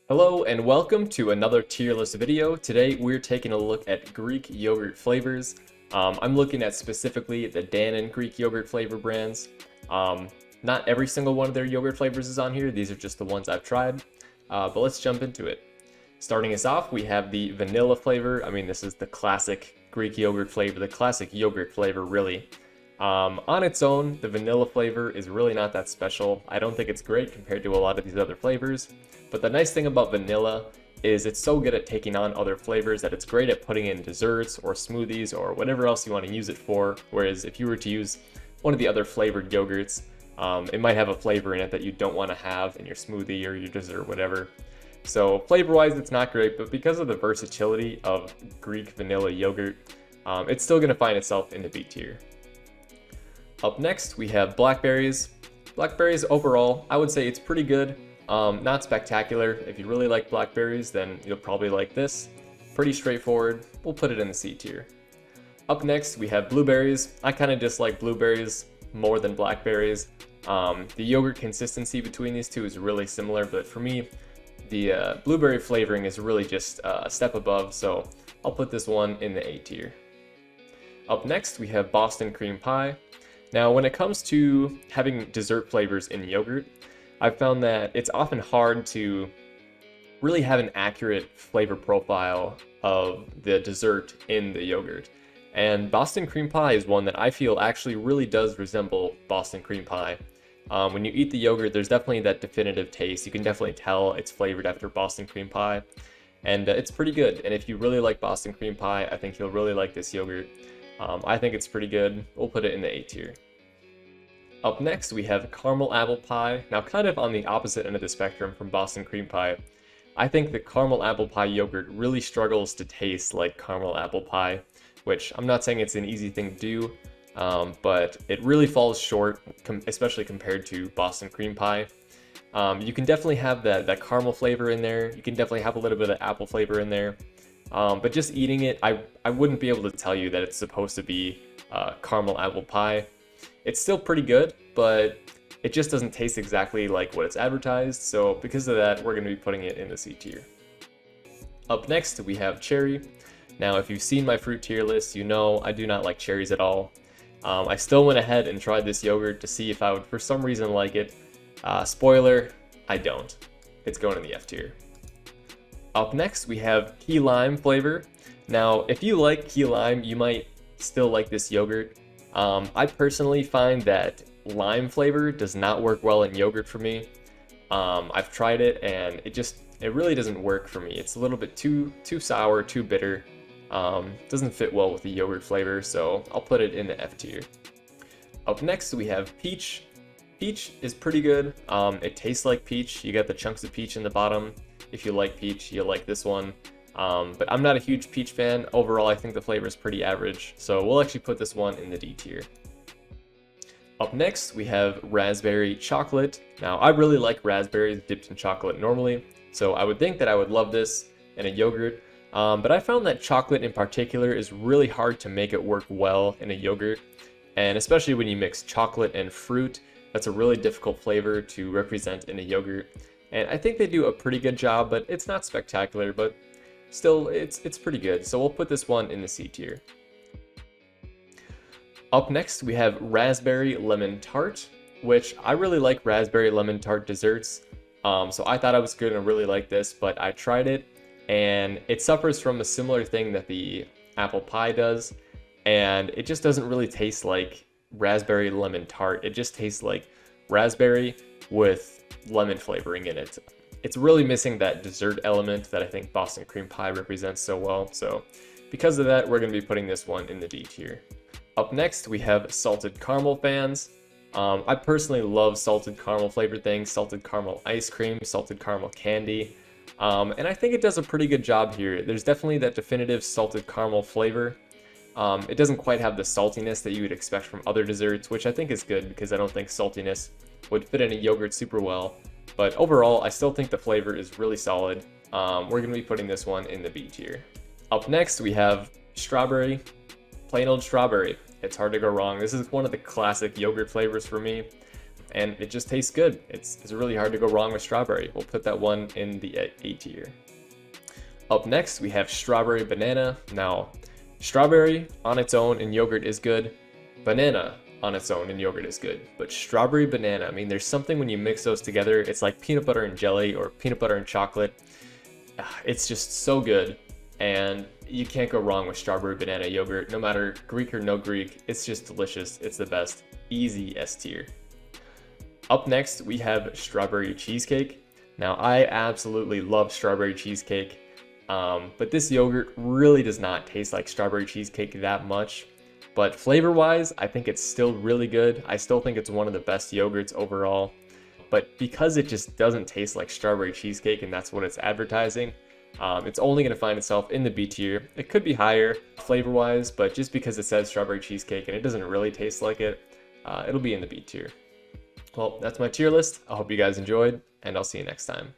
Hello and welcome to another tier list video. Today we're taking a look at Greek yogurt flavors. I'm looking at specifically the Dannon Greek yogurt flavor brands. Not every single one of their yogurt flavors is on here. These are just the ones I've tried. But let's jump into it. Starting us off, we have the vanilla flavor. I mean, this is the classic Greek yogurt flavor, the classic yogurt flavor really. On its own, the vanilla flavor is really not that special. I don't think it's great compared to a lot of these other flavors. But the nice thing about vanilla is it's so good at taking on other flavors that it's great at putting in desserts or smoothies or whatever else you want to use it for. Whereas if you were to use one of the other flavored yogurts, it might have a flavor in it that you don't want to have in your smoothie or your dessert or whatever. So flavor-wise, it's not great, but because of the versatility of Greek vanilla yogurt, it's still going to find itself in the B tier. Up next, we have blackberries. Blackberries overall, I would say it's pretty good. Not spectacular. If you really like blackberries, then you'll probably like this. Pretty straightforward. We'll put it in the C tier. Up next, we have blueberries. I kind of dislike blueberries more than blackberries. The yogurt consistency between these two is really similar, but for me, the blueberry flavoring is really just a step above, so I'll put this one in the A tier. Up next, we have Boston cream pie. Now, when it comes to having dessert flavors in yogurt, I've found that it's often hard to really have an accurate flavor profile of the dessert in the yogurt. And Boston cream pie is one that I feel actually really does resemble Boston cream pie. When you eat the yogurt, there's definitely that definitive taste. You can definitely tell it's flavored after Boston cream pie. And it's pretty good. And if you really like Boston cream pie, I think you'll really like this yogurt. I think it's pretty good. We'll put it in the A tier. Up next, we have caramel apple pie. Now, kind of on the opposite end of the spectrum from Boston cream pie, I think the caramel apple pie yogurt really struggles to taste like caramel apple pie, which I'm not saying it's an easy thing to do, but it really falls short, especially compared to Boston cream pie. You can definitely have that caramel flavor in there. You can definitely have a little bit of apple flavor in there. But just eating it, I wouldn't be able to tell you that it's supposed to be caramel apple pie. It's still pretty good, but it just doesn't taste exactly like what it's advertised, so because of that, we're going to be putting it in the C tier. Up next, we have cherry. Now, if you've seen my fruit tier list, you know I do not like cherries at all. I still went ahead and tried this yogurt to see if I would for some reason like it. Spoiler, I don't. It's going in the F tier. Up next, we have key lime flavor. Now, if you like key lime, you might still like this yogurt. I personally find that lime flavor does not work well in yogurt for me. I've tried it and it really doesn't work for me. It's a little bit too sour, too bitter. Doesn't fit well with the yogurt flavor, so I'll put it in the F tier. Up next, we have peach. Peach is pretty good. It tastes like peach. You got the chunks of peach in the bottom. If you like peach, you'll like this one. But I'm not a huge peach fan. Overall, I think the flavor is pretty average, so we'll actually put this one in the D tier. Up next, we have raspberry chocolate. Now, I really like raspberries dipped in chocolate normally, so I would think that I would love this in a yogurt. But I found that chocolate in particular is really hard to make it work well in a yogurt, and especially when you mix chocolate and fruit, that's a really difficult flavor to represent in a yogurt. And I think they do a pretty good job, but it's not spectacular, but still, it's pretty good, so we'll put this one in the C tier. Up next, we have raspberry lemon tart, which I really like raspberry lemon tart desserts, so I thought I was going to really like this, but I tried it, and it suffers from a similar thing that the apple pie does, and it just doesn't really taste like raspberry lemon tart. It just tastes like raspberry with lemon flavoring in it. It's really missing that dessert element that I think Boston cream pie represents so well. So because of that, we're going to be putting this one in the D tier. Up next, we have salted caramel fans. I personally love salted caramel flavored things, salted caramel ice cream, salted caramel candy. And I think it does a pretty good job here. There's definitely that definitive salted caramel flavor. It doesn't quite have the saltiness that you would expect from other desserts, which I think is good because I don't think saltiness would fit in a yogurt super well. But overall, I still think the flavor is really solid. We're going to be putting this one in the B tier. Up next, we have strawberry. Plain old strawberry. It's hard to go wrong. This is one of the classic yogurt flavors for me. and it just tastes good. It's really hard to go wrong with strawberry. We'll put that one in the A tier. Up next, we have strawberry banana. Now, strawberry on its own in yogurt is good. Banana on its own in yogurt is good. But strawberry banana, I mean, there's something when you mix those together, it's like peanut butter and jelly or peanut butter and chocolate. It's just so good. And you can't go wrong with strawberry banana yogurt, no matter Greek or no Greek. It's just delicious. It's the best. Easy S tier. Up next, we have strawberry cheesecake. Now, I absolutely love strawberry cheesecake, but this yogurt really does not taste like strawberry cheesecake that much. But flavor-wise, I think it's still really good. I still think it's one of the best yogurts overall. But because it just doesn't taste like strawberry cheesecake, and that's what it's advertising, it's only going to find itself in the B tier. It could be higher flavor-wise, but just because it says strawberry cheesecake and it doesn't really taste like it, it'll be in the B tier. Well, that's my tier list. I hope you guys enjoyed, and I'll see you next time.